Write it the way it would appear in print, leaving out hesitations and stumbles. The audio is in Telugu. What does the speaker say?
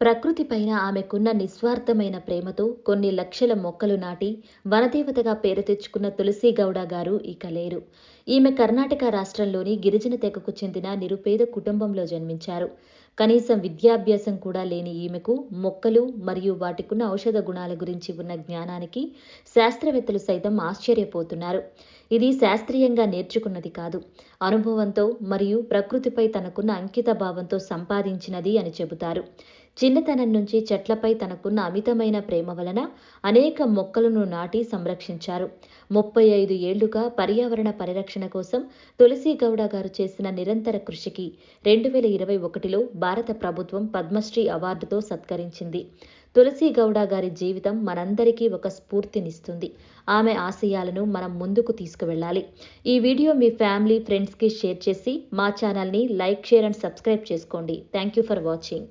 ప్రకృతిపైన ఆమెకున్న నిస్వార్థమైన ప్రేమతో కొన్ని లక్షల మొక్కలు నాటి వనదేవతగా పేరు తెచ్చుకున్న తులసి గౌడ గారు ఇక లేరు. ఈమె కర్ణాటక రాష్ట్రంలోని గిరిజన తెగకు చెందిన నిరుపేద కుటుంబంలో జన్మించారు. కనీసం విద్యాభ్యాసం కూడా లేని ఈమెకు మొక్కలు మరియు వాటికున్న ఔషధ గుణాల గురించి ఉన్న జ్ఞానానికి శాస్త్రవేత్తలు సైతం ఆశ్చర్యపోతున్నారు. ఇది శాస్త్రీయంగా నేర్చుకున్నది కాదు, అనుభవంతో మరియు ప్రకృతిపై తనకున్న అంకిత భావంతో సంపాదించినది అని చెబుతారు. చిన్నతనం నుంచి చెట్లపై తనకున్న అమితమైన ప్రేమ వలన అనేక మొక్కలను నాటి సంరక్షించారు. 35 ఏళ్లుగా పర్యావరణ పరిరక్షణ కోసం తులసి గౌడ గారు చేసిన నిరంతర కృషికి 2021లో భారత ప్రభుత్వం పద్మశ్రీ అవార్డుతో సత్కరించింది. తులసి గౌడ గారి జీవితం మనందరికీ ఒక స్ఫూర్తినిస్తుంది. ఆమె ఆశయాలను మనం ముందుకు తీసుకువెళ్ళాలి. ఈ వీడియో మీ ఫ్యామిలీ, ఫ్రెండ్స్కి షేర్ చేసి మా ఛానల్ని లైక్, షేర్ అండ్ సబ్స్క్రైబ్ చేసుకోండి. Thank you for watching.